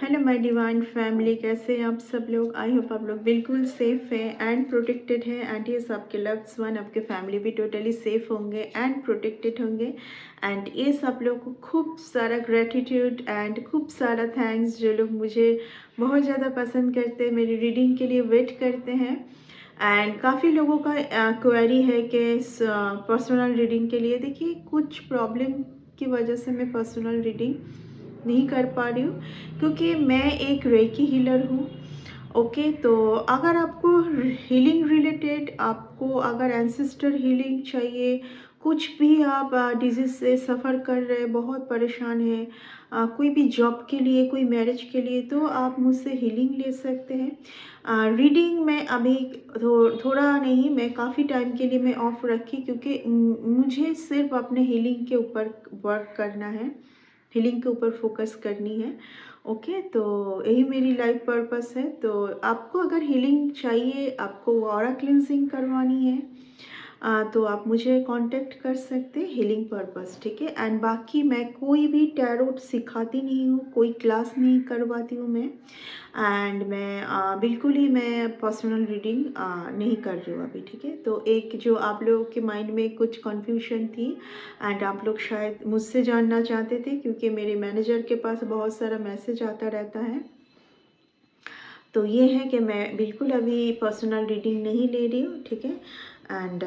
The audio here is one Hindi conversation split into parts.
हेलो माय डिवाइन फैमिली, कैसे हैं आप सब लोग। आई होप आप लोग बिल्कुल सेफ़ हैं एंड प्रोटेक्टेड हैं। एंड ये आपके लव्ड वन, आपके फैमिली भी टोटली सेफ़ होंगे एंड प्रोटेक्टेड होंगे। एंड ये सब लोग को खूब सारा ग्रेटिट्यूड एंड खूब सारा थैंक्स, जो लोग मुझे बहुत ज़्यादा पसंद करते हैं, मेरी रीडिंग के लिए वेट करते हैं। एंड काफ़ी लोगों का क्वेरी है कि पर्सनल रीडिंग के लिए, देखिए कुछ प्रॉब्लम की वजह से मैं पर्सनल रीडिंग नहीं कर पा रही हूँ, क्योंकि मैं एक रेकी हीलर हूँ। ओके, तो अगर आपको हीलिंग रिलेटेड, आपको अगर एंसेस्टर हीलिंग चाहिए, कुछ भी आप डिजीज़ से सफ़र कर रहे हैं, बहुत परेशान हैं, कोई भी जॉब के लिए, कोई मैरिज के लिए, तो आप मुझसे हीलिंग ले सकते हैं। रीडिंग में अभी थोड़ा नहीं, मैं काफ़ी टाइम के लिए मैं ऑफ रखी, क्योंकि मुझे सिर्फ अपने हीलिंग के ऊपर वर्क करना है, हीलिंग के ऊपर फोकस करनी है। ओके, तो यही मेरी लाइफ पर्पस है। तो आपको अगर हीलिंग चाहिए, आपको ऑरा क्लिनजिंग करवानी है, तो आप मुझे कांटेक्ट कर सकते हैं हीलिंग पर्पस, ठीक है। एंड बाकी मैं कोई भी टैरोट सिखाती नहीं हूँ, कोई क्लास नहीं करवाती हूँ मैं। एंड मैं बिल्कुल ही मैं पर्सनल रीडिंग नहीं कर रही हूँ अभी, ठीक है। तो एक जो आप लोगों के माइंड में कुछ कन्फ्यूजन थी, एंड आप लोग शायद मुझसे जानना चाहते थे, क्योंकि मेरे मैनेजर के पास बहुत सारा मैसेज आता रहता है। तो ये है कि मैं बिल्कुल अभी पर्सनल रीडिंग नहीं ले रही हूँ, ठीक है। एंड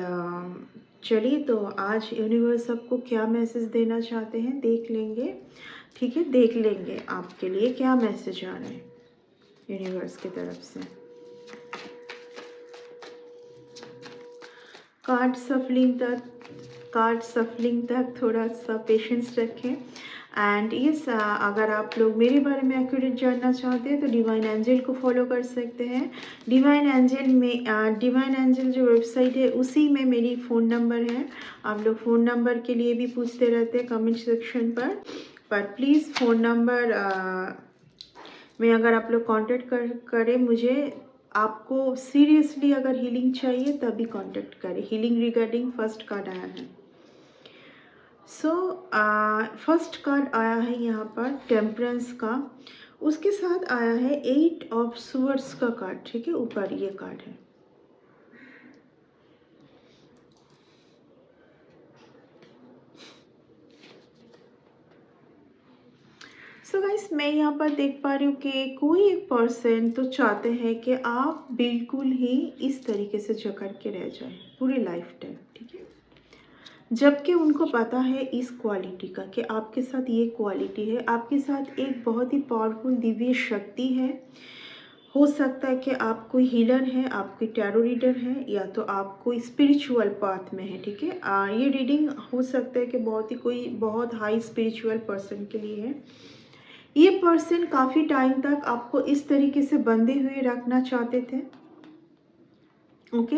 चलिए, तो आज यूनिवर्स आपको क्या मैसेज देना चाहते हैं देख लेंगे, ठीक है। देख लेंगे आपके लिए क्या मैसेज आ रहा है यूनिवर्स की तरफ से। कार्ड सफलिंग तक थोड़ा सा पेशेंस रखें। एंड यस, अगर आप लोग मेरे बारे में एक्यूरेट जानना चाहते हैं तो डिवाइन एंजल को फॉलो कर सकते हैं। डिवाइन एंजल में डिवाइन एंजल जो वेबसाइट है, उसी में मेरी फ़ोन नंबर है। आप लोग फ़ोन नंबर के लिए भी पूछते रहते हैं कमेंट सेक्शन पर प्लीज़ फ़ोन नंबर में अगर आप लोग कांटेक्ट करें मुझे, आपको सीरियसली अगर हीलिंग चाहिए तभी कांटेक्ट करें। हीलिंग रिगार्डिंग फर्स्ट कार्ड आया है। सो फर्स्ट कार्ड आया है यहाँ पर टेम्परेंस का, उसके साथ आया है 8 ऑफ स्वर्ड्स का कार्ड, ठीक है। ऊपर ये कार्ड है। सो गाइस, मैं यहाँ पर देख पा रही हूँ कि कोई एक पर्सन तो चाहते हैं कि आप बिल्कुल ही इस तरीके से जकड़ के रह जाए पूरी लाइफ टाइम, ठीक है। जबकि उनको पता है इस क्वालिटी का, कि आपके साथ ये क्वालिटी है, आपके साथ एक बहुत ही पावरफुल दिव्य शक्ति है। हो सकता है कि आप कोई हीलर हैं, आप कोई टैरो रीडर हैं, या तो आप कोई स्पिरिचुअल पाथ में है, ठीक है। ये रीडिंग हो सकता है कि कोई बहुत हाई स्पिरिचुअल पर्सन के लिए है। ये पर्सन काफ़ी टाइम तक आपको इस तरीके से बंधे हुए रखना चाहते थे। ओके,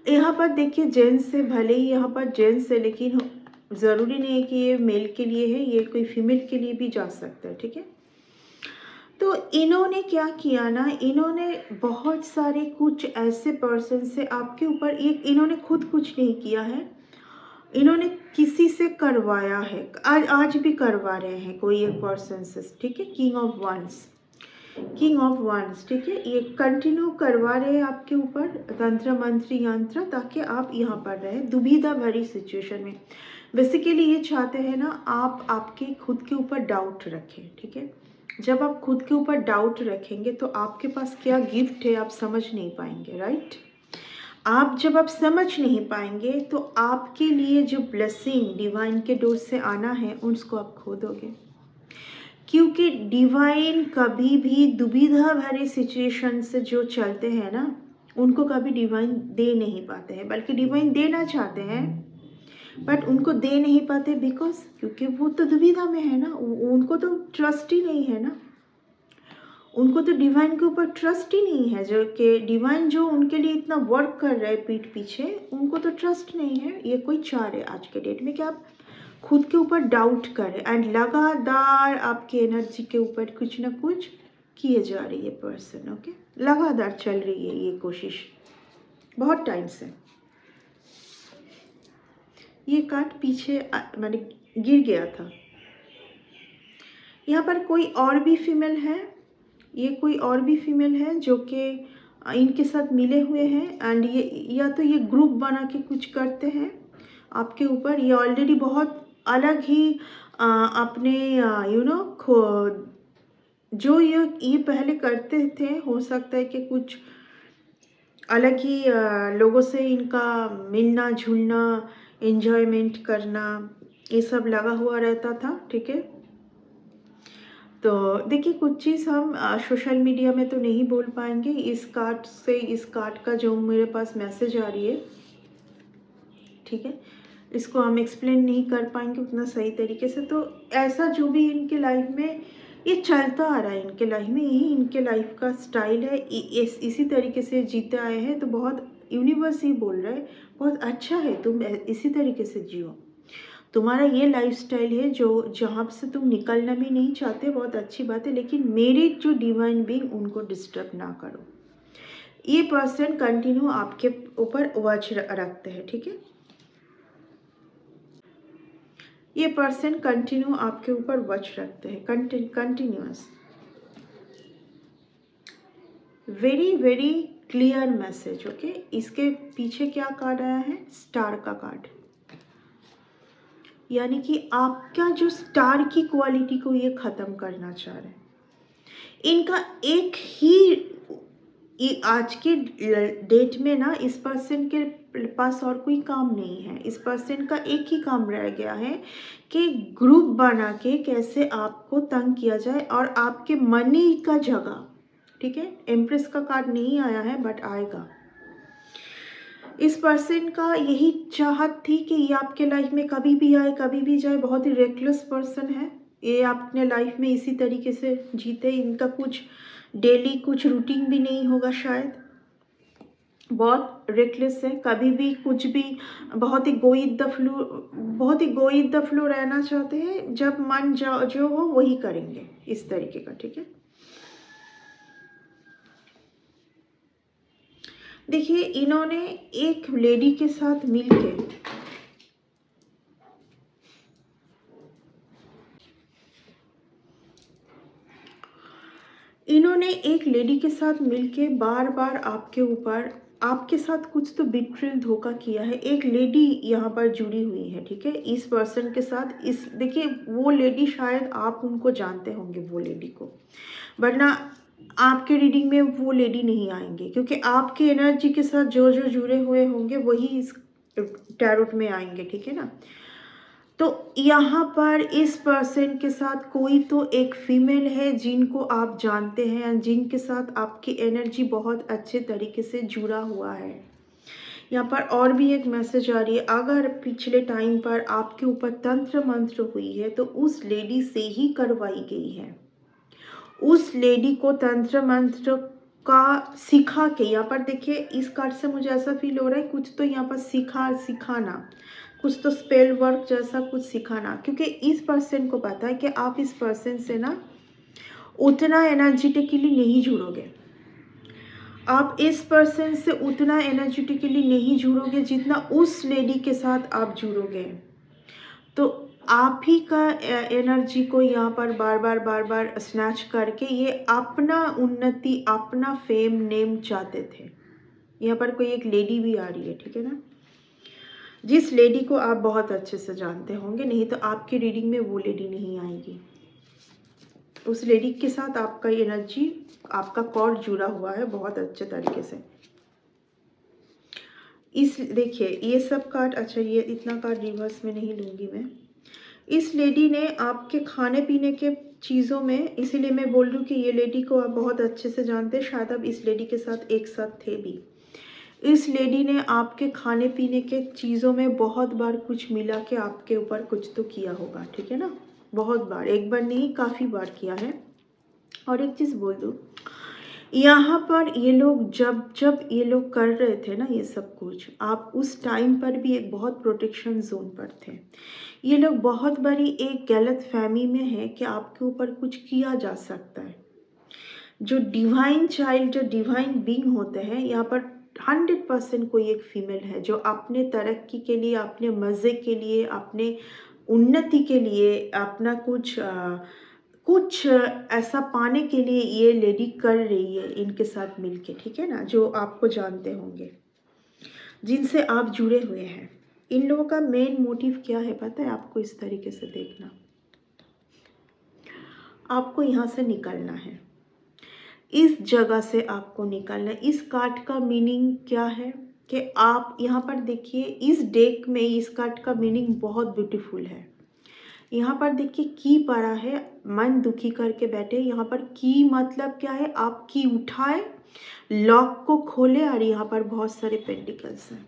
यहाँ पर देखिए जेंट्स से, भले ही यहाँ पर जेंट्स है, लेकिन ज़रूरी नहीं है कि ये मेल के लिए है, ये कोई फीमेल के लिए भी जा सकता है, ठीक है। तो इन्होंने क्या किया ना, इन्होंने बहुत सारे कुछ ऐसे पर्सन से आपके ऊपर, एक इन्होंने खुद कुछ नहीं किया है, इन्होंने किसी से करवाया है, आज भी करवा रहे हैं कोई एक पर्सन से, ठीक है। किंग ऑफ वंस, ठीक है। ये कंटिन्यू करवा रहे हैं आपके ऊपर तंत्र मंत्र यंत्र, ताकि आप यहाँ पर रहे दुविधा भरी सिचुएशन में। बेसिकली ये चाहते हैं ना, आप आपके खुद के ऊपर डाउट रखें, ठीक है। जब आप खुद के ऊपर डाउट रखेंगे तो आपके पास क्या गिफ्ट है आप समझ नहीं पाएंगे, राइट। जब आप समझ नहीं पाएंगे तो आपके लिए जो ब्लेसिंग डिवाइन के डोर से आना है उसको आप खो दोगे, क्योंकि डिवाइन कभी भी दुविधा भरे सिचुएशन से जो चलते हैं ना, उनको कभी डिवाइन दे नहीं पाते हैं, बल्कि डिवाइन देना चाहते हैं बट उनको दे नहीं पाते, बिकॉज क्योंकि वो तो दुविधा में है ना, उनको तो ट्रस्ट ही नहीं है ना, उनको तो डिवाइन के ऊपर ट्रस्ट ही नहीं है, जो कि डिवाइन जो उनके लिए इतना वर्क कर रहा है पीठ पीछे, उनको तो ट्रस्ट नहीं है। ये कोई चाह रहे आज के डेट में कि आप खुद के ऊपर डाउट करें, एंड लगातार आपकी एनर्जी के ऊपर कुछ ना कुछ किए जा रही है पर्सन, ओके। लगातार चल रही है ये कोशिश बहुत टाइम से। ये कार्ड पीछे मैंने गिर गया था। यहाँ पर कोई और भी फीमेल है, ये कोई और भी फीमेल है जो कि इनके साथ मिले हुए हैं, एंड ये या तो ये ग्रुप बना के कुछ करते हैं आपके ऊपर। ये ऑलरेडी बहुत अलग ही अपने खो जो ये पहले करते थे, हो सकता है कि कुछ अलग ही लोगों से इनका मिलना जुलना, एंजॉयमेंट करना, ये सब लगा हुआ रहता था, ठीक है। तो देखिए, कुछ चीज़ हम सोशल मीडिया में तो नहीं बोल पाएंगे। इस कार्ड का जो मेरे पास मैसेज आ रही है, ठीक है, इसको हम एक्सप्लेन नहीं कर पाएंगे उतना सही तरीके से। तो ऐसा जो भी इनके लाइफ में ये चलता आ रहा है, इनके लाइफ में यही इनके लाइफ का स्टाइल है, इसी तरीके से जीते आए हैं। तो बहुत यूनिवर्स ही बोल रहा है बहुत अच्छा है, तुम इसी तरीके से जियो। तुम्हारा ये लाइफस्टाइल है जो जहाँ से तुम निकलना भी नहीं चाहते, बहुत अच्छी बात है, लेकिन मेरी जो डिवाइन बीइंग उनको डिस्टर्ब ना करो। ये पर्सन कंटिन्यू आपके ऊपर वॉच रखते हैं, ठीक है। ये पर्सन कंटिन्यू आपके ऊपर वॉच रखते हैं, continuous. Very very clear message, okay. इसके पीछे क्या कार्ड आया है? स्टार का कार्ड। यानी कि आपका जो स्टार की क्वालिटी को ये ख़त्म करना चाह रहे हैं। इनका एक ही आज के डेट में ना, इस पर्सन के पास और कोई काम नहीं है। इस पर्सन का एक ही काम रह गया है कि ग्रुप बना के कैसे आपको तंग किया जाए और आपके मनी का जगह, ठीक है। एम्प्रेस का कार्ड नहीं आया है बट आएगा। इस पर्सन का यही चाहत थी कि ये आपके लाइफ में कभी भी आए कभी भी जाए। बहुत ही रेकलेस पर्सन है ये, अपने लाइफ में इसी तरीके से जीते। इनका कुछ डेली कुछ रूटीन भी नहीं होगा शायद। बहुत रेकलेस है, कभी भी कुछ भी, बहुत ही गो विद द फ्लो रहना चाहते हैं। जब मन जो हो वही करेंगे, इस तरीके का, ठीक है। देखिए, इन्होंने एक लेडी के साथ मिलके बार बार आपके साथ कुछ तो बिट्रेल धोखा किया है। एक लेडी यहाँ पर जुड़ी हुई है, ठीक है, इस पर्सन के साथ। देखिए, वो लेडी शायद आप उनको जानते होंगे, वो लेडी को, वरना आपके रीडिंग में वो लेडी नहीं आएंगे, क्योंकि आपकी एनर्जी के साथ जो जो जुड़े हुए होंगे वही इस टैरोट में आएंगे, ठीक है ना। तो यहाँ पर इस पर्सन के साथ कोई तो एक फीमेल है जिनको आप जानते हैं, जिनके साथ आपकी एनर्जी बहुत अच्छे तरीके से जुड़ा हुआ है। यहाँ पर और भी एक मैसेज आ रही है, अगर पिछले टाइम पर आपके ऊपर तंत्र मंत्र हुई है तो उस लेडी से ही करवाई गई है। उस लेडी को तंत्र मंत्र का सिखा के, यहाँ पर देखिए, इस कार्ड से मुझे ऐसा फील हो रहा है कुछ तो यहाँ पर सिखाना, कुछ तो स्पेल वर्क जैसा कुछ सिखाना, क्योंकि इस पर्सन को पता है कि आप इस पर्सन से ना उतना एनर्जेटिकली नहीं जुड़ोगे। आप इस पर्सन से उतना एनर्जेटिकली नहीं जुड़ोगे जितना उस लेडी के साथ आप जुड़ोगे। तो आप ही का एनर्जी को यहाँ पर बार बार स्नैच करके ये अपना उन्नति, अपना फेम नेम चाहते थे। यहाँ पर कोई एक लेडी भी आ रही है, ठीक है ना, जिस लेडी को आप बहुत अच्छे से जानते होंगे, नहीं तो आपकी रीडिंग में वो लेडी नहीं आएगी। उस लेडी के साथ आपका एनर्जी, आपका कॉर्ड जुड़ा हुआ है बहुत अच्छे तरीके से। देखिए, ये सब कार्ड, अच्छा, ये इतना कार्ड रिवर्स में नहीं लूँगी मैं। इस लेडी ने आपके खाने पीने के चीज़ों में, इसीलिए मैं बोल रही हूँ कि ये लेडी को आप बहुत अच्छे से जानते हैं, शायद आप इस लेडी के साथ एक साथ थे भी। इस लेडी ने आपके खाने पीने के चीज़ों में बहुत बार कुछ मिला के आपके ऊपर कुछ तो किया होगा, ठीक है ना, बहुत बार, एक बार नहीं काफ़ी बार किया है। और एक चीज़ बोल दूँ, यहाँ पर ये लोग जब ये लोग कर रहे थे ना ये सब कुछ, आप उस टाइम पर भी एक बहुत प्रोटेक्शन जोन पर थे। ये लोग बहुत बड़ी एक गलत फहमी में है कि आपके ऊपर कुछ किया जा सकता है। जो डिवाइन चाइल्ड, जो डिवाइन बीइंग होते हैं, यहाँ पर 100% कोई एक फीमेल है जो अपने तरक्की के लिए, अपने मज़े के लिए, अपने उन्नति के लिए, अपना कुछ कुछ ऐसा पाने के लिए ये लेडी कर रही है इनके साथ मिलके, ठीक है ना, जो आपको जानते होंगे, जिनसे आप जुड़े हुए हैं। इन लोगों का मेन मोटिव क्या है पता है आपको? इस तरीके से देखना, आपको यहाँ से निकलना है, इस जगह से आपको निकलना है। इस कार्ड का मीनिंग क्या है कि आप यहाँ पर देखिए, इस डेक में इस कार्ड का मीनिंग बहुत ब्यूटीफुल है। यहाँ पर देखिए की पड़ा है, मन दुखी करके बैठे। यहाँ पर की मतलब क्या है? आप की उठाए, लॉक को खोले, और यहाँ पर बहुत सारे पेंटिकल्स हैं।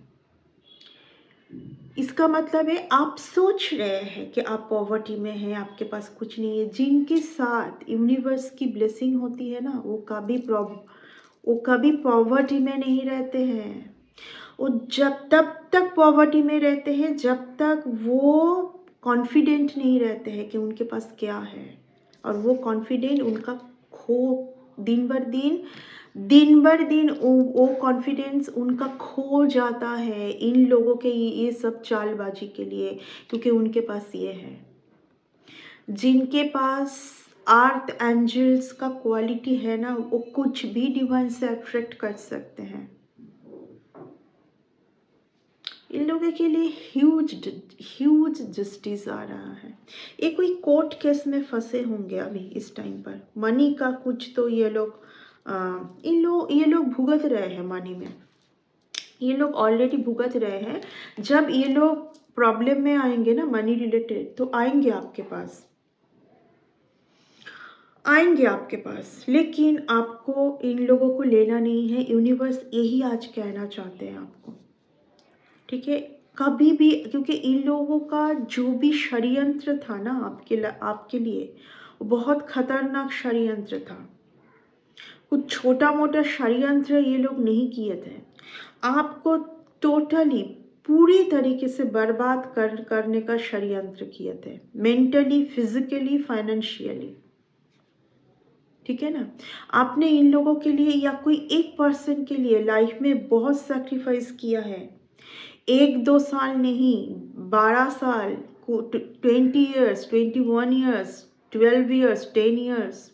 इसका मतलब है आप सोच रहे हैं कि आप पॉवर्टी में हैं, आपके पास कुछ नहीं है। जिनके साथ यूनिवर्स की ब्लेसिंग होती है ना, वो कभी पॉवर्टी में नहीं रहते हैं। वो जब तब तक पॉवर्टी में रहते हैं जब तक वो कॉन्फिडेंट नहीं रहते हैं कि उनके पास क्या है, और वो कॉन्फिडेंट उनका दिन बर दिन वो कॉन्फिडेंस उनका खो जाता है इन लोगों के ये सब चालबाजी के लिए, क्योंकि उनके पास ये है। जिनके पास आर्थ एंजल्स का क्वालिटी है ना, वो कुछ भी डिवाइन से अट्रैक्ट कर सकते हैं। इन लोगों के लिए ह्यूज जस्टिस आ रहा है। ये कोई कोर्ट केस में फंसे होंगे अभी इस टाइम पर, मनी का कुछ तो ये लोग भुगत रहे हैं मनी में। ये लोग ऑलरेडी भुगत रहे हैं। जब ये लोग प्रॉब्लम में आएंगे ना मनी रिलेटेड, तो आएंगे आपके पास, लेकिन आपको इन लोगों को लेना नहीं है। यूनिवर्स यही आज कहना चाहते हैं आपको, ठीक है? कभी भी, क्योंकि इन लोगों का जो भी षड्यंत्र था ना आपके लिए, वो बहुत खतरनाक षड्यंत्र था। कुछ छोटा मोटा षड्यंत्र ये लोग नहीं किए थे, आपको टोटली पूरी तरीके से बर्बाद करने का षड्यंत्र किए थे, मेंटली, फिजिकली, फाइनेंशियली, ठीक है ना? आपने इन लोगों के लिए या कोई एक पर्सन के लिए लाइफ में बहुत सैक्रिफाइस किया है। 1-2 साल नहीं, 12 साल, 20 ईयर्स, 21 ईयर्स, 12 ईयर्स, 10 ईयर्स।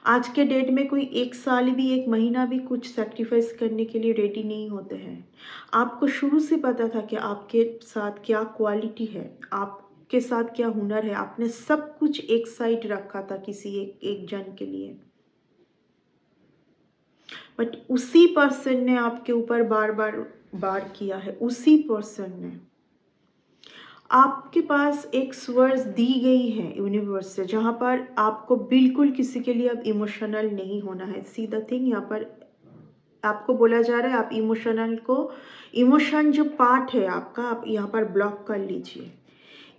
आज के डेट में कोई 1 साल भी, 1 महीना भी कुछ सैक्रिफाइस करने के लिए रेडी नहीं होते हैं। आपको शुरू से पता था कि आपके साथ क्या क्वालिटी है, आपके साथ क्या हुनर है। आपने सब कुछ एक साइड रखा था किसी एक जन के लिए, बट उसी पर्सन ने आपके ऊपर बार किया है। उसी पर्सन ने आपके पास एक स्वर्स दी गई है यूनिवर्स से, जहाँ पर आपको बिल्कुल किसी के लिए अब इमोशनल नहीं होना है। सी द थिंग, यहाँ पर आपको बोला जा रहा है आप इमोशन जो पार्ट है आपका, आप यहाँ पर ब्लॉक कर लीजिए।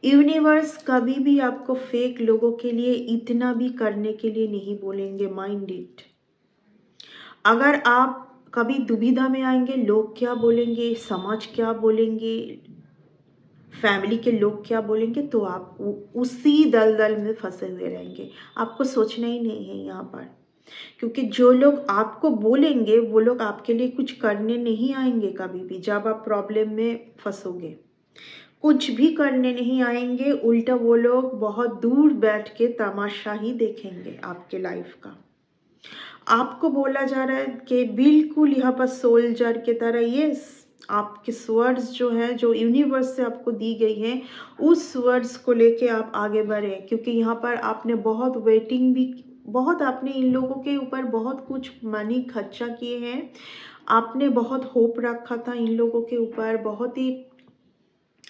यूनिवर्स कभी भी आपको फेक लोगों के लिए इतना भी करने के लिए नहीं बोलेंगे, माइंड इट। अगर आप कभी दुविधा में आएंगे, लोग क्या बोलेंगे, समाज क्या बोलेंगे, फैमिली के लोग क्या बोलेंगे, तो आप उसी दलदल में फंसे हुए रहेंगे। आपको सोचना ही नहीं है यहाँ पर, क्योंकि जो लोग आपको बोलेंगे वो लोग आपके लिए कुछ करने नहीं आएंगे कभी भी। जब आप प्रॉब्लम में फंसोगे, कुछ भी करने नहीं आएंगे, उल्टा वो लोग बहुत दूर बैठ के तमाशा ही देखेंगे आपके लाइफ का। आपको बोला जा रहा है कि बिल्कुल यहाँ पर सोल्जर के तरह, ये आपके स्वर्ड्स जो है, जो यूनिवर्स से आपको दी गई हैं, उस स्वर्ड्स को लेके आप आगे बढ़े। क्योंकि यहाँ पर आपने बहुत वेटिंग भी, बहुत आपने इन लोगों के ऊपर बहुत कुछ मनी खर्चा किए हैं। आपने बहुत होप रखा था इन लोगों के ऊपर,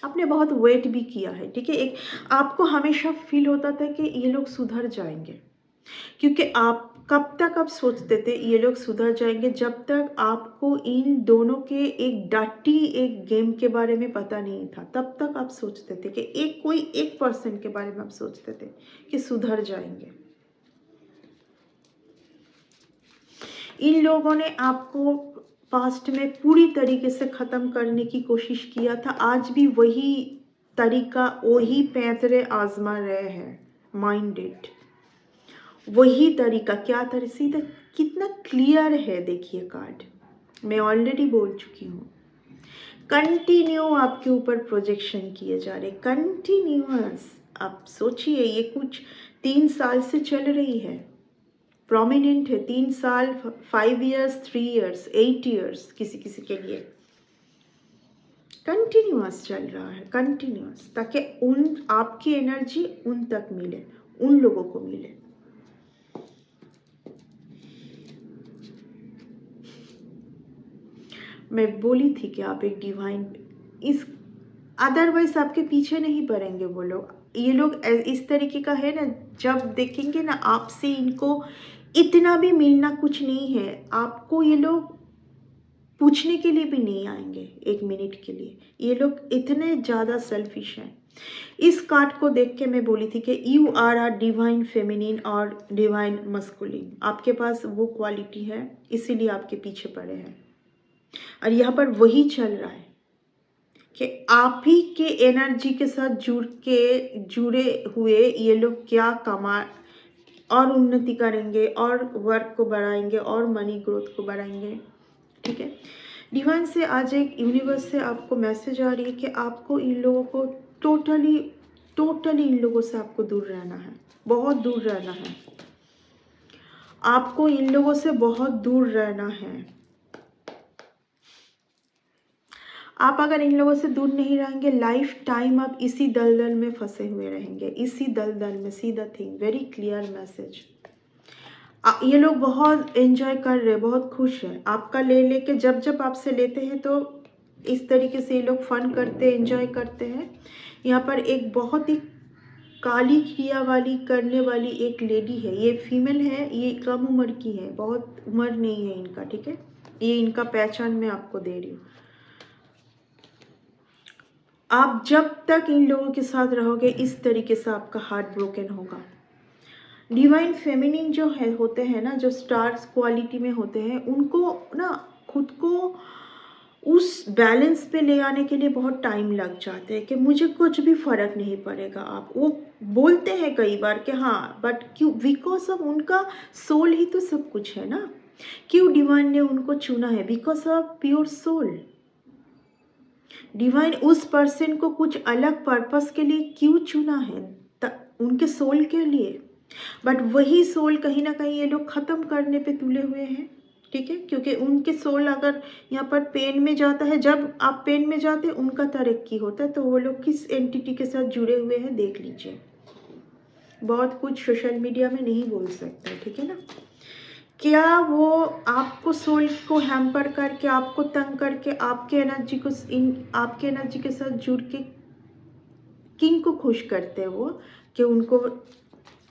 आपने बहुत वेट भी किया है, ठीक है? एक आपको हमेशा फील होता था कि ये लोग सुधर जाएंगे, क्योंकि आप कब तक आप सोचते थे ये लोग सुधर जाएंगे, जब तक आपको इन दोनों के एक गेम के बारे में पता नहीं था। तब तक आप सोचते थे कि कोई एक पर्सन के बारे में आप सोचते थे कि सुधर जाएंगे। इन लोगों ने आपको पास्ट में पूरी तरीके से ख़त्म करने की कोशिश किया था। आज भी वही तरीका, वही पैंतरे आजमा रहे हैं, माइंड इट। वही तरीका, क्या सीधा कितना क्लियर है देखिए कार्ड, मैं ऑलरेडी बोल चुकी हूँ। कंटिन्यू आपके ऊपर प्रोजेक्शन किए जा रहे, कंटिन्यूअस। आप सोचिए, ये कुछ 3 साल से चल रही है, प्रोमिनेंट है, 3 साल, 5 इयर्स, 3 इयर्स, 8 इयर्स किसी किसी के लिए कंटिन्यूअस चल रहा है, कंटिन्यूअस, ताकि उन आपकी एनर्जी उन तक मिले, उन लोगों को मिले। मैं बोली थी कि आप एक डिवाइन, इस अदरवाइज आपके पीछे नहीं पड़ेंगे वो लोग। ये लोग इस तरीके का है ना, जब देखेंगे ना आपसे इनको इतना भी मिलना कुछ नहीं है, आपको ये लोग पूछने के लिए भी नहीं आएंगे 1 मिनट के लिए। ये लोग इतने ज़्यादा सेल्फिश हैं। इस कार्ड को देख के मैं बोली थी कि you are a divine feminine और डिवाइन मस्कुलिन, आपके पास वो क्वालिटी है, इसीलिए आपके पीछे पड़े हैं। और यहाँ पर वही चल रहा है कि आप ही के एनर्जी के साथ जुड़े हुए ये लोग क्या कमा और उन्नति करेंगे और वर्क को बढ़ाएंगे और मनी ग्रोथ को बढ़ाएंगे। ठीक है, डिवाइन से आज एक यूनिवर्स से आपको मैसेज आ रही है कि आपको इन लोगों को टोटली इन लोगों से आपको दूर रहना है, बहुत दूर रहना है, आपको इन लोगों से बहुत दूर रहना है। आप अगर इन लोगों से दूर नहीं रहेंगे, लाइफ टाइम आप इसी दलदल में फंसे हुए रहेंगे, इसी दलदल में। See the thing, very clear message. ये लोग बहुत एंजॉय कर रहे हैं, बहुत खुश हैं आपका ले लेके। जब जब आपसे लेते हैं तो इस तरीके से ये लोग फन करते, एंजॉय करते हैं। यहाँ पर एक बहुत ही काली क्रिया वाली करने वाली एक लेडी है, ये फीमेल है, ये कम उम्र की है, बहुत उम्र नहीं है इनका। ठीक है, ये इनका पहचान मैं आपको दे रही हूँ। आप जब तक इन लोगों के साथ रहोगे इस तरीके से आपका हार्ट ब्रोकन होगा। डिवाइन फेमिनिन जो है होते हैं ना, जो स्टार्स क्वालिटी में होते हैं, उनको ना खुद को उस बैलेंस पे ले आने के लिए बहुत टाइम लग जाते हैं कि मुझे कुछ भी फर्क नहीं पड़ेगा। आप वो बोलते हैं कई बार कि हाँ, बट क्यों? बिकॉज ऑफ उनका सोल ही तो सब कुछ है ना। क्यों डिवाइन ने उनको चुना है? Because of pure soul. Divine उस पर्सन को कुछ अलग पर्पस के लिए क्यों चुना है? उनके सोल के लिए। बट वही सोल कहीं ना कहीं ये लोग ख़त्म करने पे तुले हुए हैं। ठीक है, क्योंकि उनके सोल अगर यहाँ पर पेन में जाता है, जब आप पेन में जाते हैं उनका तरक्की होता है। तो वो लोग किस एंटिटी के साथ जुड़े हुए हैं देख लीजिए। बहुत कुछ सोशल मीडिया में नहीं बोल सकते, ठीक है ना। क्या वो आपको सोल को हैम्पर करके, आपको तंग करके, आपके एनर्जी के साथ जुड़ के किंग को खुश करते हैं वो, कि उनको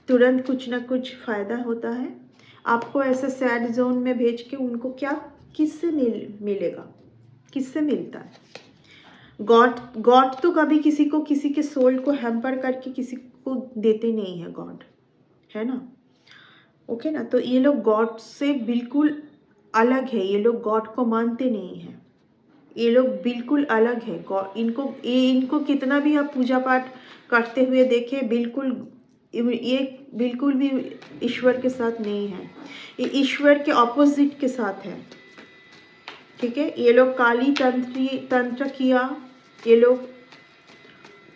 तुरंत कुछ ना कुछ फ़ायदा होता है। आपको ऐसे सैड जोन में भेज के उनको क्या, किससे मिलेगा, किससे मिलता है? गॉड तो कभी किसी के सोल को हैम्पर करके किसी को देते नहीं है, गॉड है ना। ओके ना, तो ये लोग गॉड से बिल्कुल अलग है, ये लोग गॉड को मानते नहीं हैं, ये लोग बिल्कुल अलग है। इनको कितना भी आप पूजा पाठ करते हुए देखें, ये बिल्कुल भी ईश्वर के साथ नहीं है, ये ईश्वर के ऑपोजिट के साथ है। ठीक है, ये लोग काली तंत्र किया, ये लोग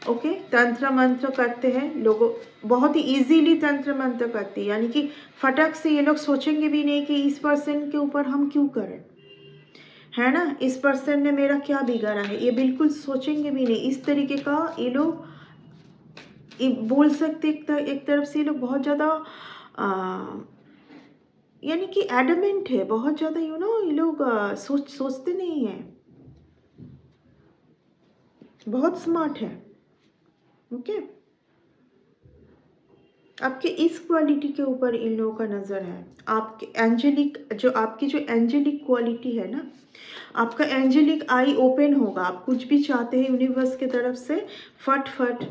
ओके तंत्र मंत्र करते हैं, लोगों बहुत ही इजीली तंत्र मंत्र करते हैं, यानी कि फटक से ये लोग सोचेंगे भी नहीं कि इस पर्सन के ऊपर हम क्यों करें, है ना, इस पर्सन ने मेरा क्या बिगाड़ा है, ये बिल्कुल सोचेंगे भी नहीं। इस तरीके का ये लोग बोल सकते, एक तरफ से ये लोग बहुत ज़्यादा यानी कि एडमेंट है, बहुत ज़्यादा ये लोग सोचते नहीं हैं, बहुत स्मार्ट है। ओके, आपके इस क्वालिटी के ऊपर इन लोगों का नज़र है। आपके आपकी जो एंजेलिक क्वालिटी है ना, आपका एंजेलिक आई ओपन होगा। आप कुछ भी चाहते हैं यूनिवर्स की तरफ से, फट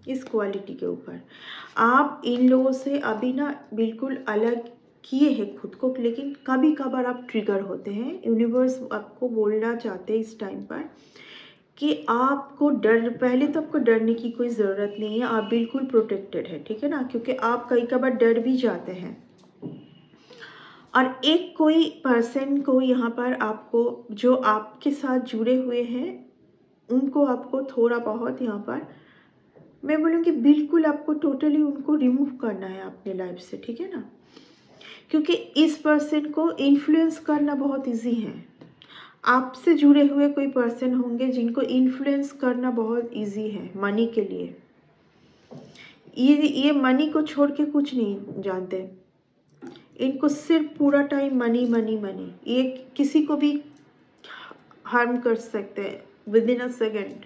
इस क्वालिटी के ऊपर। आप इन लोगों से अभी ना बिल्कुल अलग किए हैं खुद को, लेकिन कभी कभार आप ट्रिगर होते हैं। यूनिवर्स आपको बोलना चाहते हैं इस टाइम पर कि आपको पहले तो आपको डरने की कोई ज़रूरत नहीं है, आप बिल्कुल प्रोटेक्टेड है, ठीक है ना, क्योंकि आप कई कभार डर भी जाते हैं। और एक कोई पर्सन को यहाँ पर आपको, जो आपके साथ जुड़े हुए हैं, उनको आपको थोड़ा बहुत यहाँ पर मैं बोलूँगी बिल्कुल आपको टोटली उनको रिमूव करना है अपने लाइफ से, ठीक है ना? क्योंकि इस पर्सन को इन्फ्लुएंस करना बहुत ईजी है। आपसे जुड़े हुए कोई पर्सन होंगे जिनको इन्फ्लुएंस करना बहुत ईजी है मनी के लिए। ये मनी को छोड़ के कुछ नहीं जानते। इनको सिर्फ पूरा टाइम मनी मनी मनी, ये किसी को भी हार्म कर सकते हैं विद इन अ सेकेंड।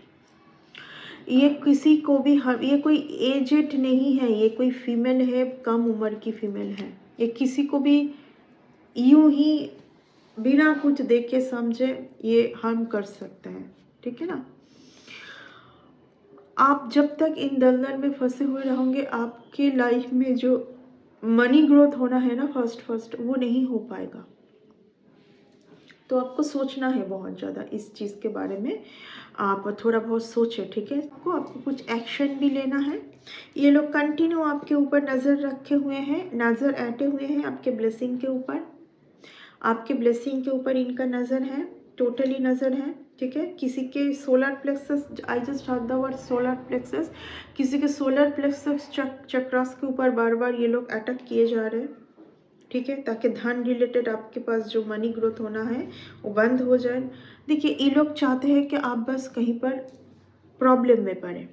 ये किसी को भी ये कोई एजेड नहीं है, ये कोई फीमेल है, कम उम्र की फीमेल है। ये किसी को भी यूं ही बिना कुछ देखे समझे ये हार्म कर सकते हैं, ठीक है ना? आप जब तक इन दलदल में फंसे हुए रहोगे, आपके लाइफ में जो मनी ग्रोथ होना है ना फर्स्ट वो नहीं हो पाएगा। तो आपको सोचना है बहुत ज़्यादा इस चीज़ के बारे में। आप थोड़ा बहुत सोचें, ठीक है? आपको कुछ एक्शन भी लेना है। ये लोग कंटिन्यू आपके ऊपर नज़र रखे हुए हैं, नज़र ऐंठे हुए हैं आपके ब्लेसिंग के ऊपर। आपके ब्लेसिंग के ऊपर इनका नज़र है, टोटली नज़र है, ठीक है? किसी के solar plexus, I just heard the word solar plexus, किसी के सोलर प्लेक्सस चक्रास के ऊपर बार बार ये लोग अटैक किए जा रहे हैं, ठीक है? ताकि धन रिलेटेड आपके पास जो मनी ग्रोथ होना है वो बंद हो जाए। देखिए, ये लोग चाहते हैं कि आप बस कहीं पर प्रॉब्लम में पड़े,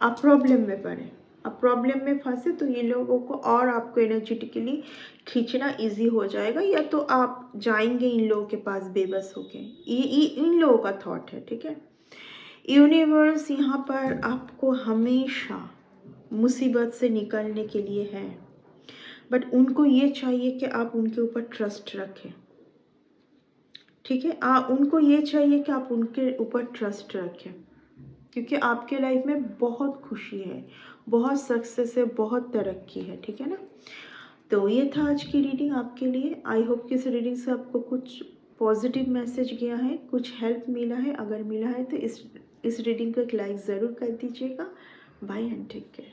आप प्रॉब्लम में पड़े, आप प्रॉब्लम में फंसे तो ये लोगों को और आपको एनर्जेटिकली खींचना इजी हो जाएगा, या तो आप जाएंगे इन लोगों के पास बेबस होके। ये इन लोगों का थॉट है, ठीक है? यूनिवर्स यहाँ पर आपको हमेशा मुसीबत से निकलने के लिए है, बट उनको ये चाहिए कि आप उनके ऊपर ट्रस्ट रखें, ठीक है? उनको ये चाहिए कि आप उनके ऊपर ट्रस्ट रखें, क्योंकि आपके लाइफ में बहुत खुशी है, बहुत सक्सेस है, बहुत तरक्की है, ठीक है ना? तो ये था आज की रीडिंग आपके लिए। आई होप कि इस रीडिंग से आपको कुछ पॉजिटिव मैसेज गया है, कुछ हेल्प मिला है। अगर मिला है तो इस रीडिंग को एक लाइक ज़रूर कर दीजिएगा। Bye and take care.